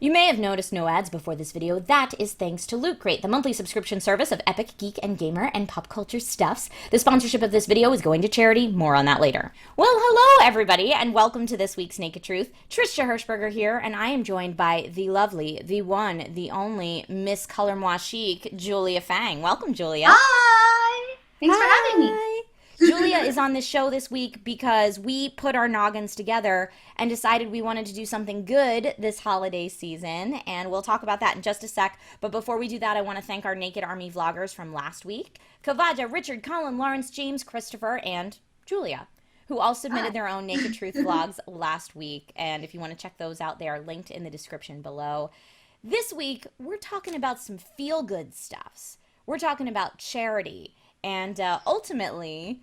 You may have noticed no ads before this video. That is thanks to Loot Crate, the monthly subscription service of epic, geek, and gamer and pop culture stuffs. The sponsorship of this video is going to charity. More on that later. Well, hello everybody, and welcome to this week's Naked Truth. Trisha Hershberger here, and I am joined by the lovely, the one, the only Miss Color Moi Chic, Julia Fang. Welcome, Julia. Hi! Thanks for having me. Julia is on this show this week because we put our noggins together and decided we wanted to do something good this holiday season, and we'll talk about that in just a sec. But before we do that, I want to thank our Naked Army vloggers from last week, Kavaja, Richard, Colin, Lawrence, James, Christopher, and Julia, who all submitted their own Naked Truth vlogs last week. And if you want to check those out, they are linked in the description below. This week, we're talking about some feel-good stuffs. We're talking about charity. And ultimately,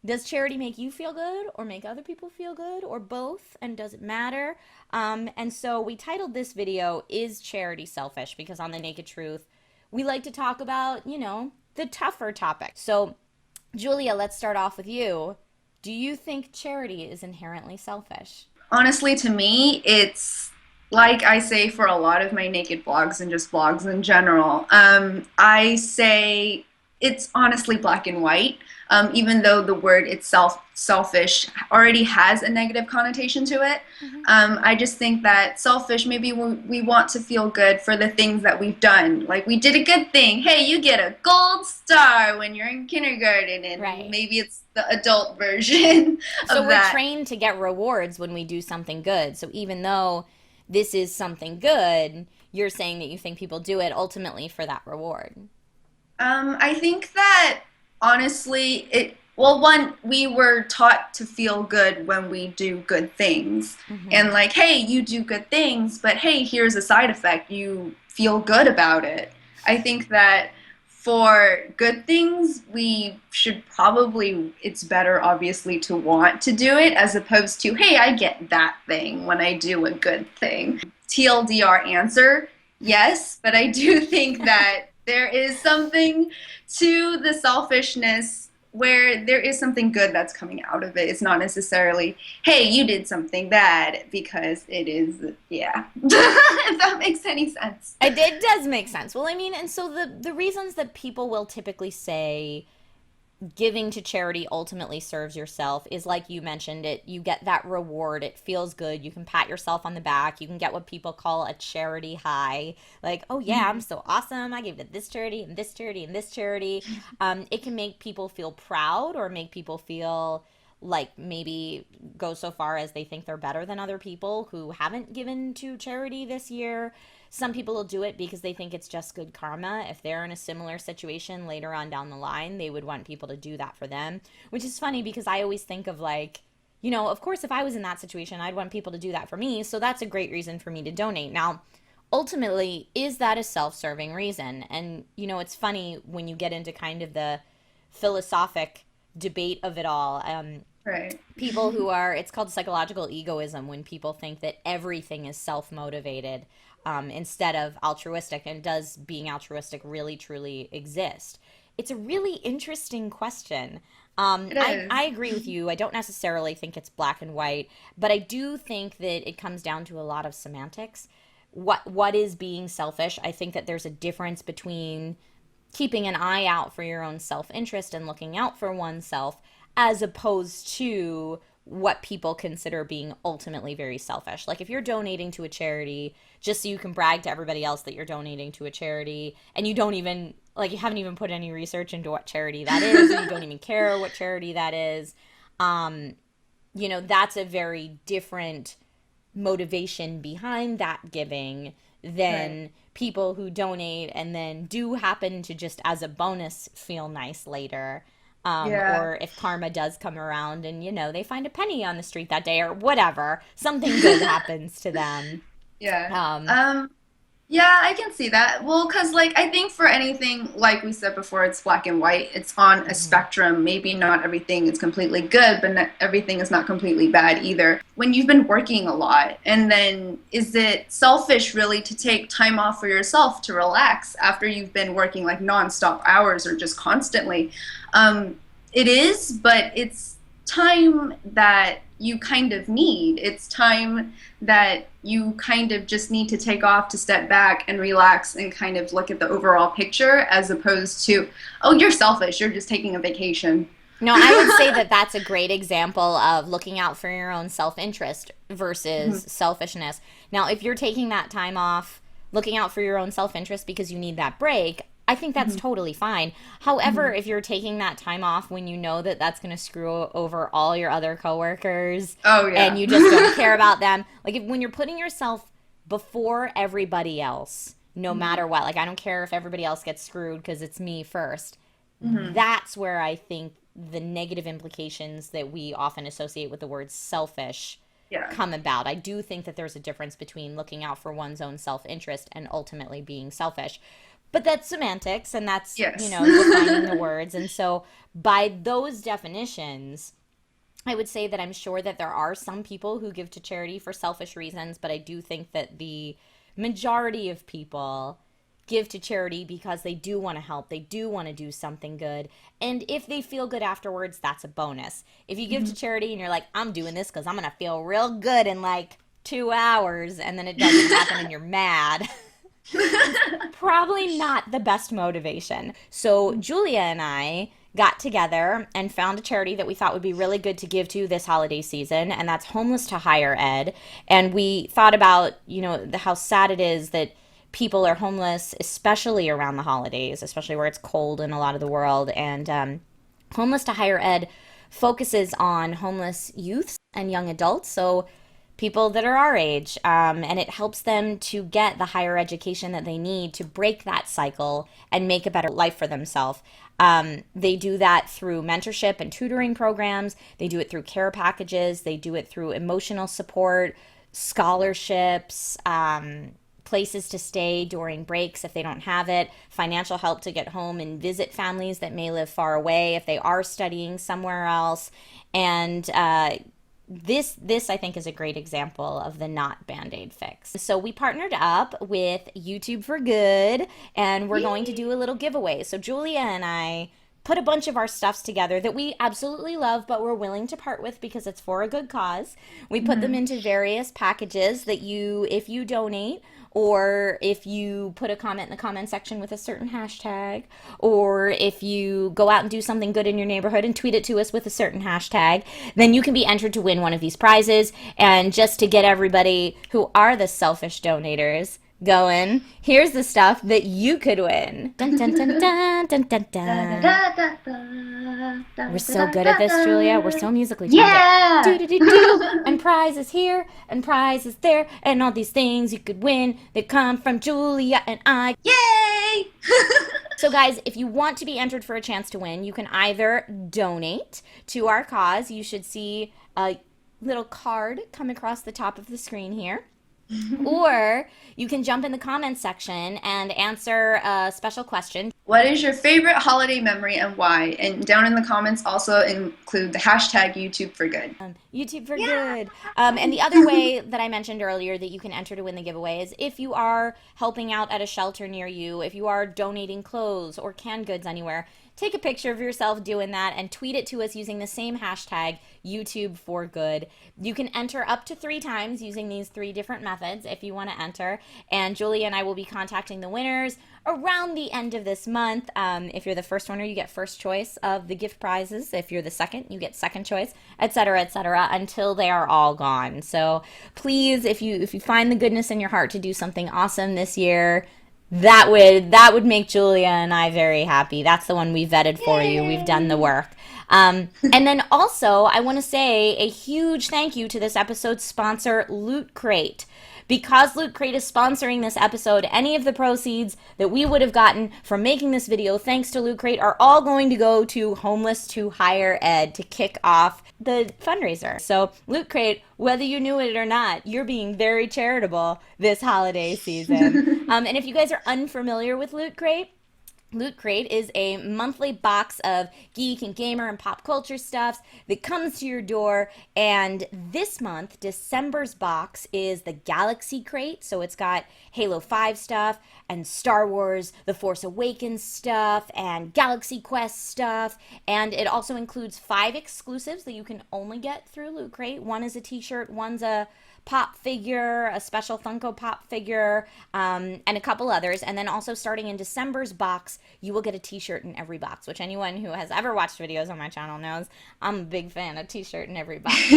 does charity make you feel good or make other people feel good or both? And does it matter? And so we titled this video, Is Charity Selfish? Because on The Naked Truth, we like to talk about, you know, the tougher topics. So, Julia, let's start off with you. Do you think charity is inherently selfish? Honestly, to me, it's like I say for a lot of my naked blogs and just blogs in general. I say it's honestly black and white, even though the word itself, selfish, already has a negative connotation to it. I just think that selfish, maybe we want to feel good for the things that we've done. Like, we did a good thing. Hey, you get a gold star when you're in kindergarten, and maybe it's the adult version of so we're that. trained to get rewards when we do something good. So even though this is something good, you're saying that you think people do it ultimately for that reward. I think that, honestly, one, we were taught to feel good when we do good things. And like, hey, you do good things, but hey, here's a side effect. You feel good about it. I think that for good things, we should probably, it's better, obviously, to want to do it as opposed to, hey, I get that thing when I do a good thing. TLDR answer, yes, but I do think that there is something to the selfishness where there is something good that's coming out of it. It's not necessarily, hey, you did something bad, because it is, yeah. If that makes any sense. It does make sense. Well, I mean, and so the reasons that people will typically say giving to charity ultimately serves yourself is, like you mentioned, you get that reward. It feels good. You can pat yourself on the back. You can get what people call a charity high. Like, oh yeah, I'm so awesome. I gave to this charity and this charity and this charity. It can make people feel proud or make people feel like maybe go so far as they think they're better than other people who haven't given to charity this year. Some people will do it because they think it's just good karma. If they're in a similar situation later on down the line, they would want people to do that for them, which is funny because I always think of, like, you know, of course, if I was in that situation, I'd want people to do that for me. So that's a great reason for me to donate. Now, ultimately, is that a self-serving reason? And, you know, it's funny when you get into kind of the philosophic debate of it all. People who are, it's called psychological egoism, when people think that everything is self-motivated instead of altruistic. And does being altruistic really truly exist? It's a really interesting question. I agree with you. I don't necessarily think it's black and white, but I do think that it comes down to a lot of semantics. What is being selfish? I think that there's a difference between keeping an eye out for your own self-interest and looking out for oneself, as opposed to what people consider being ultimately very selfish. Like, if you're donating to a charity just so you can brag to everybody else that you're donating to a charity, and you don't even, like, you haven't even put any research into what charity that is, and you don't even care what charity that is, you know, that's a very different motivation behind that giving than people who donate and then do happen to just as a bonus feel nice later. Or if karma does come around and, you know, they find a penny on the street that day or whatever, something good happens to them. Yeah, I can see that. Well, because, like, I think for anything, like we said before, it's black and white. It's on a spectrum. Maybe not everything is completely good, but not everything is not completely bad either. When you've been working a lot, and then is it selfish really to take time off for yourself to relax after you've been working like nonstop hours or just constantly? It is, but it's time that you kind of need. It's time that you kind of just need to take off, to step back and relax and kind of look at the overall picture, as opposed to, oh, you're selfish, you're just taking a vacation. No, I would say that that's a great example of looking out for your own self-interest versus selfishness. Now, if you're taking that time off, looking out for your own self-interest because you need that break, I think that's totally fine. However, if you're taking that time off when you know that that's going to screw over all your other coworkers, Oh yeah. and you just don't care about them, like when you're putting yourself before everybody else, no matter what, like I don't care if everybody else gets screwed because it's me first, that's where I think the negative implications that we often associate with the word selfish Yeah. come about. I do think that there's a difference between looking out for one's own self-interest and ultimately being selfish. But that's semantics, and that's, Yes. defining the words. And so by those definitions, I would say that I'm sure that there are some people who give to charity for selfish reasons, but I do think that the majority of people give to charity because they do want to help, they do want to do something good, and if they feel good afterwards, that's a bonus. If you give to charity and you're like, I'm doing this because I'm going to feel real good in like 2 hours, and then it doesn't happen and you're mad, probably not the best motivation. So Julia and I got together and found a charity that we thought would be really good to give to this holiday season, and that's Homeless to Higher Ed. And we thought about, how sad it is that people are homeless, especially around the holidays, especially where it's cold in a lot of the world. And Homeless to Higher Ed focuses on homeless youths and young adults, so people that are our age, and it helps them to get the higher education that they need to break that cycle and make a better life for themselves. They do that through mentorship and tutoring programs. They do it through care packages. They do it through emotional support, scholarships, places to stay during breaks if they don't have it, financial help to get home and visit families that may live far away if they are studying somewhere else. And this I think is a great example of the not Band-Aid fix. So we partnered up with YouTube for Good, and we're going to do a little giveaway. So Julia and I put a bunch of our stuffs together that we absolutely love, but we're willing to part with because it's for a good cause. We put them into various packages that if you donate, or if you put a comment in the comment section with a certain hashtag, or if you go out and do something good in your neighborhood and tweet it to us with a certain hashtag, then you can be entered to win one of these prizes. And just to get everybody who are the selfish donators going, here's the stuff that you could win. Dun, dun, dun, dun, dun, dun, dun. We're so good at this, Julia. We're so musically talented. Yeah. Do, do, do, do. And prizes here, and prizes there, and all these things you could win that come from Julia and I. Yay! So guys, if you want to be entered for a chance to win, you can either donate to our cause. You should see a little card come across the top of the screen here. Or you can jump in the comments section and answer a special question. What is your favorite holiday memory and why? And down in the comments also include the hashtag YouTube for Good. YouTube for Good. And the other way that I mentioned earlier that you can enter to win the giveaway is if you are helping out at a shelter near you, if you are donating clothes or canned goods anywhere, take a picture of yourself doing that and tweet it to us using the same hashtag, YouTube for Good. You can enter up to 3 times using these 3 different methods if you want to enter. And Julia and I will be contacting the winners around the end of this month. If you're the first winner, you get first choice of the gift prizes. If you're the second, you get second choice, etc., until they are all gone. So please, if you find the goodness in your heart to do something awesome this year, that would make Julia and I very happy. That's the one we vetted for you. We've done the work. And then also, I want to say a huge thank you to this episode's sponsor, Loot Crate. Because Loot Crate is sponsoring this episode, any of the proceeds that we would have gotten from making this video, thanks to Loot Crate, are all going to go to Homeless to Higher Ed to kick off the fundraiser. So Loot Crate, whether you knew it or not, you're being very charitable this holiday season. And if you guys are unfamiliar with Loot Crate, Loot Crate is a monthly box of geek and gamer and pop culture stuffs that comes to your door. And this month, December's box is the Galaxy Crate. So it's got Halo 5 stuff and Star Wars, The Force Awakens stuff and Galaxy Quest stuff. And it also includes 5 exclusives that you can only get through Loot Crate. One is a t-shirt, one's a pop figure, a special Funko Pop figure, and a couple others. And then also starting in December's box, you will get a t-shirt in every box, which anyone who has ever watched videos on my channel knows I'm a big fan of t-shirt in every box.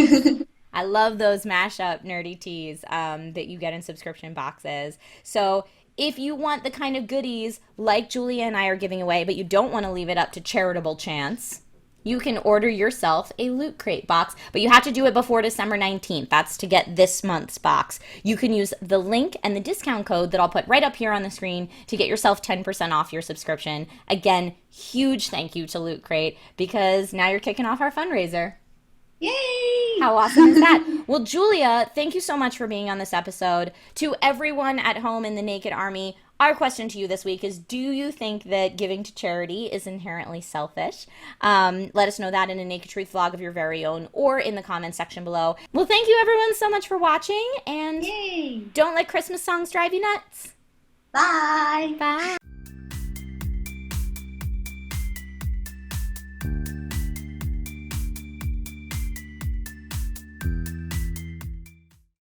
I love those mashup nerdy tees that you get in subscription boxes. So if you want the kind of goodies like Julia and I are giving away, but you don't want to leave it up to charitable chance, you can order yourself a Loot Crate box, but you have to do it before December 19th. That's to get this month's box. You can use the link and the discount code that I'll put right up here on the screen to get yourself 10% off your subscription. Again, huge thank you to Loot Crate because now you're kicking off our fundraiser. Yay! How awesome is that? Well, Julia, thank you so much for being on this episode. To everyone at home in the Naked Army, our question to you this week is, do you think that giving to charity is inherently selfish? Let us know that in a Naked Truth vlog of your very own or in the comments section below. Well, thank you everyone so much for watching, and Yay! don't let Christmas songs drive you nuts. Bye! Bye!